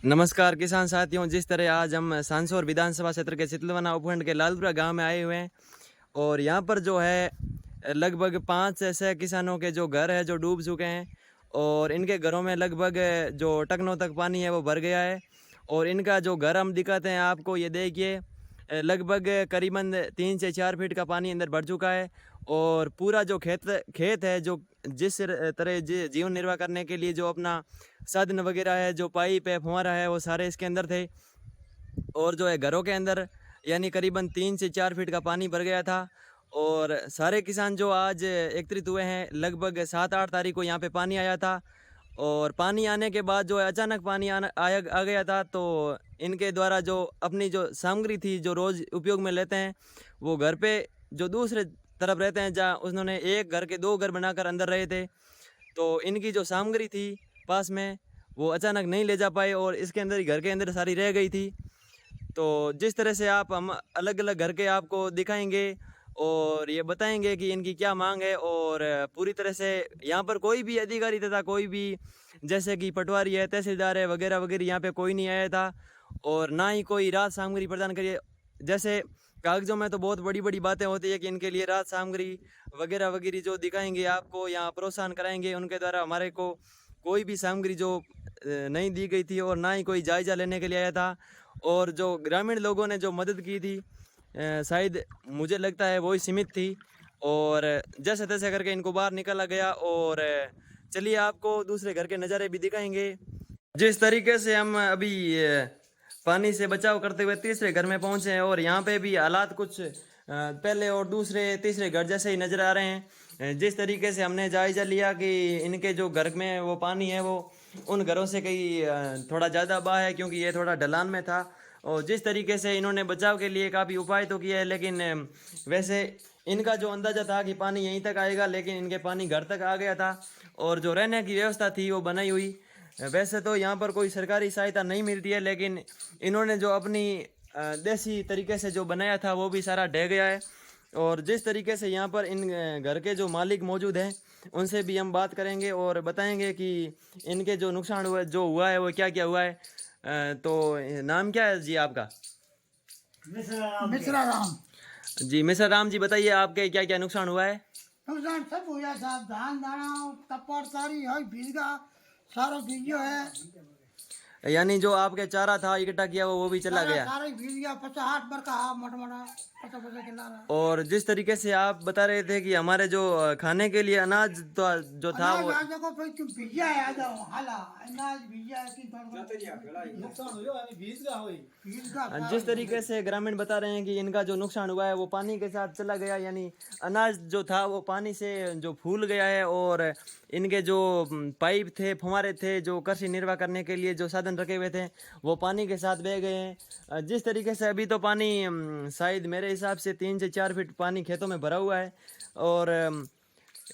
नमस्कार किसान साथियों, जिस तरह आज हम सांसौर विधानसभा क्षेत्र के सितलवाना उपखंड के लालपुरा गांव में आए हुए हैं और यहां पर जो है लगभग 5 से 6 किसानों के जो घर है जो डूब चुके हैं और इनके घरों में लगभग जो टखनों तक पानी है वो भर गया है। और इनका जो घर हम दिखाते हैं आपको, ये देखिए लगभग करीबन 3 से 4 फीट का पानी अंदर भर चुका है। और पूरा जो खेत है, जो जिस तरह जीवन निर्वाह करने के लिए जो अपना साधन वगैरह है, जो पाइप है, फुहारा है, वो सारे इसके अंदर थे। और जो है घरों के अंदर यानी करीबन 3 से 4 फीट का पानी भर गया था। और सारे किसान जो आज एकत्रित हुए हैं, लगभग 7-8 तारीख को यहाँ पे पानी आया था। और पानी आने के बाद जो है अचानक पानी आ गया था, तो इनके द्वारा जो अपनी जो सामग्री थी जो रोज़ उपयोग में लेते हैं, वो घर पे जो दूसरे तरफ रहते हैं, जहाँ उन्होंने एक घर के 2 घर बनाकर अंदर रहे थे, तो इनकी जो सामग्री थी पास में वो अचानक नहीं ले जा पाए और इसके अंदर ही घर के अंदर सारी रह गई थी। तो जिस तरह से हम अलग अलग घर के आपको दिखाएंगे और ये बताएंगे कि इनकी क्या मांग है। और पूरी तरह से यहाँ पर कोई भी अधिकारी तथा कोई भी जैसे कि पटवारी है, तहसीलदार है, वगैरह वगैरह यहाँ पे कोई नहीं आया था और ना ही कोई राहत सामग्री प्रदान करिए। जैसे कागजों में तो बहुत बड़ी बड़ी बातें होती है कि इनके लिए राहत सामग्री वगैरह वगैरह जो दिखाएंगे आपको, यहाँ प्रोत्साहन कराएंगे, उनके द्वारा हमारे को कोई भी सामग्री जो नहीं दी गई थी और ना ही कोई जायज़ा लेने के लिए आया था। और जो ग्रामीण लोगों ने जो मदद की थी शायद मुझे लगता है वही सीमित थी और जैसे तैसे करके इनको बाहर निकाला गया। और चलिए आपको दूसरे घर के नज़ारे भी दिखाएंगे। जिस तरीके से हम अभी पानी से बचाव करते हुए तीसरे घर में पहुंचे हैं और यहाँ पे भी हालात कुछ पहले और दूसरे तीसरे घर जैसे ही नज़र आ रहे हैं। जिस तरीके से हमने जायज़ा लिया कि इनके जो घर में वो पानी है वो उन घरों से कहीं थोड़ा ज़्यादा बहा है, क्योंकि ये थोड़ा ढलान में था। और जिस तरीके से इन्होंने बचाव के लिए काफ़ी उपाय तो किए हैं, लेकिन वैसे इनका जो अंदाज़ा था कि पानी यहीं तक आएगा, लेकिन इनके पानी घर तक आ गया था। और जो रहने की व्यवस्था थी वो बनाई हुई, वैसे तो यहाँ पर कोई सरकारी सहायता नहीं मिलती है, लेकिन इन्होंने जो अपनी देसी तरीके से जो बनाया था वो भी सारा ढह गया है। और जिस तरीके से यहाँ पर इन घर के जो मालिक मौजूद हैं उनसे भी हम बात करेंगे और बताएंगे कि इनके जो नुकसान हुआ जो हुआ है वो क्या क्या हुआ है। तो नाम क्या है जी आपका? मिश्रा राम। जी मिस्टर राम जी, बताइए आपके क्या क्या नुकसान हुआ है? नुकसान सब हुआ साहब, धान दाना तपड़ सारी है, भीज गया सारा भीजो है, यानी जो आपके चारा था इकट्ठा किया वो भी चला गया। सारा ही भीज गया। 50-60 बर का मोटा मोटा 50 किला रहा। और जिस तरीके से आप बता रहे थे कि हमारे जो खाने के लिए अनाज तो जो था अनाज वो आज देखो फिर तुम भीजा है, आ जाओ हाला अनाज भीजा है कि नुकसान हो यानी भीज गया होई भीज गया। जिस तरीके से ग्रामीण बता रहे हैं कि इनका जो नुकसान हुआ है वो पानी के साथ चला गया, यानी अनाज जो था वो पानी से जो फूल गया है। और इनके जो पाइप थे, फुहारे थे, जो कृषि निर्वाह करने के लिए जो साधन रखे हुए थे वो पानी के साथ बह गए हैं। जिस तरीके से अभी तो पानी शायद मेरे हिसाब से 3 से 4 फीट पानी खेतों में भरा हुआ है। और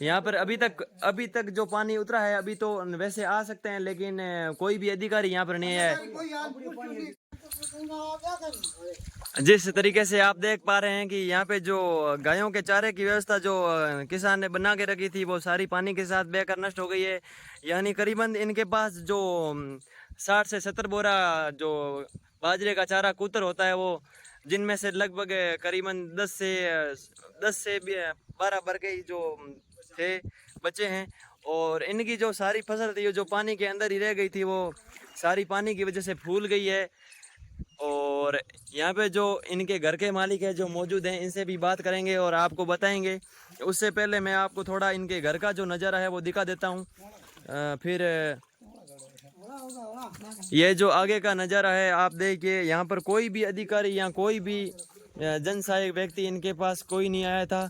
यहाँ पर अभी तक जो पानी उतरा है, अभी तो वैसे आ सकते हैं, लेकिन कोई भी अधिकारी यहाँ पर नहीं है। जिस तरीके से आप देख पा रहे हैं कि यहाँ पे जो गायों के चारे की व्यवस्था जो किसान ने बना के रखी थी वो सारी पानी के साथ बहकर नष्ट हो गई है। यानी करीबन इनके पास जो 60 से 70 बोरा जो बाजरे का चारा कूतर होता है, वो जिनमें से लगभग करीबन 10 से 12 वर्ग ही जो थे बचे हैं। और इनकी जो सारी फसल थी जो पानी के अंदर ही रह गई थी, वो सारी पानी की वजह से फूल गई है। और यहाँ पे जो इनके घर के मालिक है जो मौजूद हैं, इनसे भी बात करेंगे और आपको बताएंगे। उससे पहले मैं आपको थोड़ा इनके घर का जो नज़ारा है वो दिखा देता हूँ। फिर ये जो आगे का नज़ारा है आप देखिए, यहाँ पर कोई भी अधिकारी या कोई भी जन सहायक व्यक्ति इनके पास कोई नहीं आया था।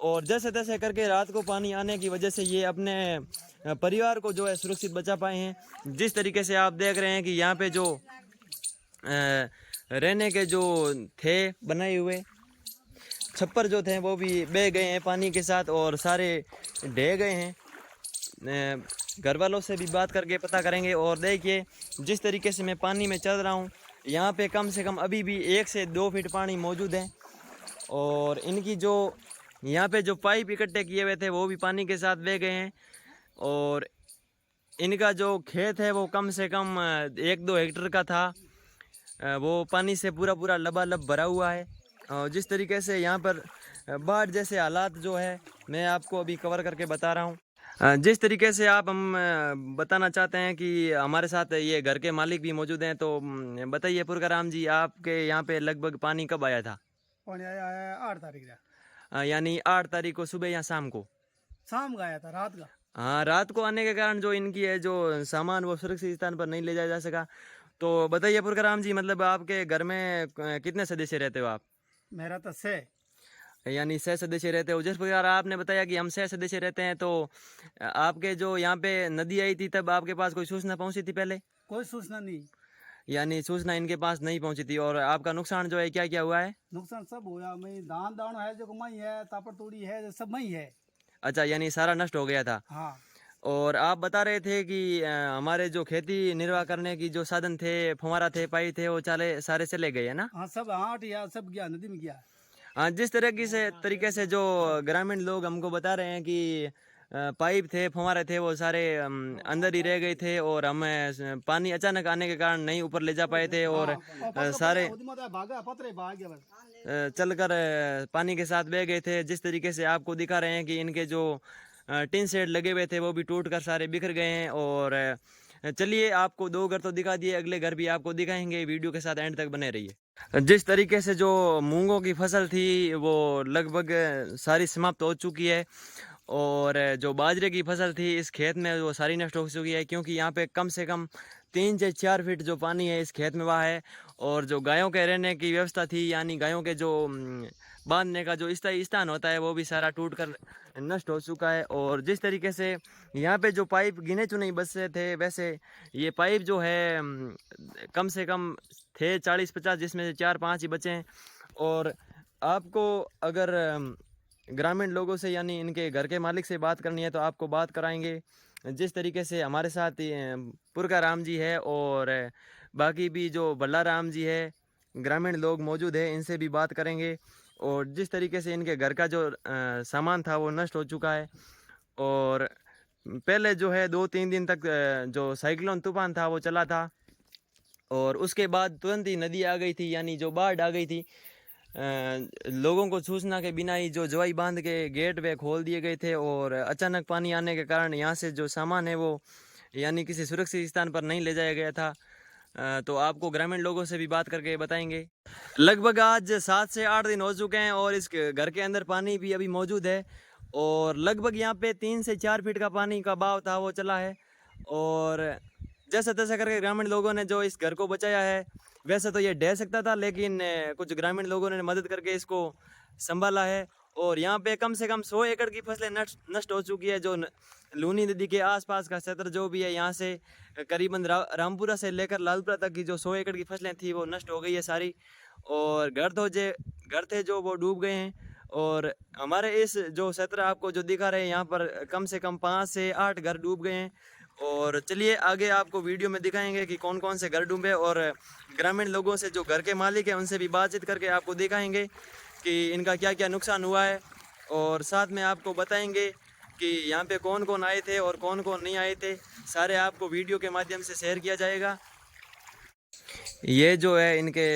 और जैसे तैसे करके रात को पानी आने की वजह से ये अपने परिवार को जो है सुरक्षित बचा पाए हैं। जिस तरीके से आप देख रहे हैं कि यहाँ पे जो रहने के जो थे बनाए हुए छप्पर जो थे वो भी बह गए हैं पानी के साथ और सारे ढह गए हैं। घर वालों से भी बात करके पता करेंगे। और देखिए जिस तरीके से मैं पानी में चल रहा हूँ, यहाँ पे कम से कम अभी भी 1 से 2 फीट पानी मौजूद है। और इनकी जो यहाँ पे जो पाइप इकट्ठे किए हुए थे वो भी पानी के साथ बह गए हैं। और इनका जो खेत है वो कम से कम 1-2 हेक्टेयर का था। वो पानी से पूरा पूरा लबालब भरा हुआ है। और जिस तरीके से यहाँ पर बाढ़ जैसे हालात जो है मैं आपको अभी कवर करके बता रहा हूँ। जिस तरीके से हम बताना चाहते हैं कि हमारे साथ ये घर के मालिक भी मौजूद हैं, तो बताइए पुरकाराम जी, आपके यहाँ पे लगभग पानी कब आया था? पानी आया है 8 तारीख का। यानी 8 तारीख को सुबह या शाम को? शाम का आया था, रात का। हाँ, रात को आने के कारण जो इनकी है जो सामान वो सुरक्षित स्थान पर नहीं ले जाया जा सका। तो बताइए पुरकाराम जी, मतलब आपके घर में कितने सदस्य रहते हो आप? मेरा तो से यानी 6 सदस्य रहते हो। जिस प्रकार आपने बताया कि हम 6 सदस्य रहते हैं, तो आपके जो यहाँ पे नदी आई थी तब आपके पास कोई सूचना पहुंची थी पहले? कोई सूचना नहीं। यानी सूचना इनके पास नहीं पहुंची थी। और आपका नुकसान जो है क्या क्या हुआ है? नुकसान सब हुआ। मैं धान दान है जो मई है, तापड़ तोड़ी है, जो सब मई है। अच्छा, यानी सारा नष्ट हो गया था। हाँ। और आप बता रहे थे कि हमारे जो खेती निर्वाह करने की जो साधन थे, फुहारा थे, पाई थे, वो सारे चले गए है ना? हाँ सब, हाँ या सब गया, नदी में गया। हाँ, जिस तरीके से जो ग्रामीण लोग हमको बता रहे हैं कि पाइप थे, फुहारे थे, वो सारे अंदर ही रह गए थे और हमें पानी अचानक आने के कारण नहीं ऊपर ले जा पाए थे। और सारे चलकर पानी के साथ बह गए थे। जिस तरीके से आपको दिखा रहे हैं कि इनके जो टिन शेड लगे हुए थे वो भी टूट कर सारे बिखर गए हैं। और चलिए, आपको 2 घर तो दिखा दिए, अगले घर भी आपको दिखाएंगे। वीडियो के साथ एंड तक बने रहिए। जिस तरीके से जो मूंगों की फसल थी वो लगभग सारी समाप्त हो चुकी है। और जो बाजरे की फसल थी इस खेत में वो सारी नष्ट हो चुकी है, क्योंकि यहाँ पे कम से कम 3 से 4 फीट जो पानी है इस खेत में वहाँ है। और जो गायों के रहने की व्यवस्था थी, यानी गायों के जो बांधने का जो स्थायी स्थान होता है, वो भी सारा टूट कर नष्ट हो चुका है। और जिस तरीके से यहाँ पे जो पाइप गिने चुने बचे थे, वैसे ये पाइप जो है कम से कम थे 40-50, जिसमें से 4-5 ही बचे हैं। और आपको अगर ग्रामीण लोगों से यानी इनके घर के मालिक से बात करनी है तो आपको बात कराएंगे। जिस तरीके से हमारे साथ पुरकाराम जी है और बाकी भी जो बल्लाराम जी है, ग्रामीण लोग मौजूद है, इनसे भी बात करेंगे। और जिस तरीके से इनके घर का जो सामान था वो नष्ट हो चुका है। और पहले जो है 2-3 दिन तक जो साइक्लोन तूफान था वो चला था, और उसके बाद तुरंत ही नदी आ गई थी, यानी जो बाढ़ आ गई थी। लोगों को सूचना के बिना ही जो जवाई बांध के गेट वे खोल दिए गए थे। और अचानक पानी आने के कारण यहाँ से जो सामान है वो यानी किसी सुरक्षित स्थान पर नहीं ले जाया गया था। तो आपको ग्रामीण लोगों से भी बात करके बताएंगे। लगभग आज 7 से 8 दिन हो चुके हैं और इस घर के अंदर पानी भी अभी मौजूद है। और लगभग यहाँ पे 3 से 4 फीट का पानी का बहाव था वो चला है। और जैसा तैसा करके ग्रामीण लोगों ने जो इस घर को बचाया है, वैसे तो ये ढह सकता था, लेकिन कुछ ग्रामीण लोगों ने मदद करके इसको संभाला है। और यहाँ पे कम से कम 100 एकड़ की फसलें नष्ट हो चुकी है। जो लूनी नदी के आसपास का क्षेत्र जो भी है, यहाँ से करीबन रामपुरा से लेकर लालपुरा तक की जो 100 एकड़ की फसलें थी वो नष्ट हो गई है सारी। और घर थे जो वो डूब गए हैं। और हमारे इस जो क्षेत्र आपको जो दिखा रहे हैं, यहाँ पर कम से कम 5 से 8 घर डूब गए हैं। और चलिए आगे आपको वीडियो में दिखाएंगे कि कौन कौन से घर डूबे, और ग्रामीण लोगों से जो घर के मालिक हैं उनसे भी बातचीत करके आपको दिखाएंगे कि इनका क्या क्या नुकसान हुआ है। और साथ में आपको बताएंगे कि यहाँ पे कौन कौन आए थे और कौन कौन नहीं आए थे, सारे आपको वीडियो के माध्यम से शेयर किया जाएगा। ये जो है इनके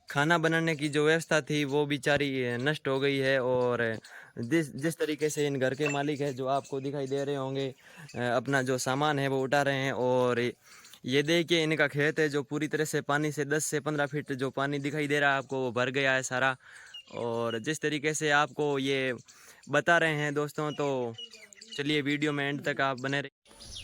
खाना बनाने की जो व्यवस्था थी वो बेचारी नष्ट हो गई है। और जिस तरीके से इन घर के मालिक है जो आपको दिखाई दे रहे होंगे, अपना जो सामान है वो उठा रहे हैं। और ये देखिए इनका खेत है जो पूरी तरह से पानी से 10 से 15 फीट जो पानी दिखाई दे रहा है आपको, वो भर गया है सारा। और जिस तरीके से आपको ये बता रहे हैं दोस्तों, तो चलिए वीडियो में एंड तक आप बने रहिए।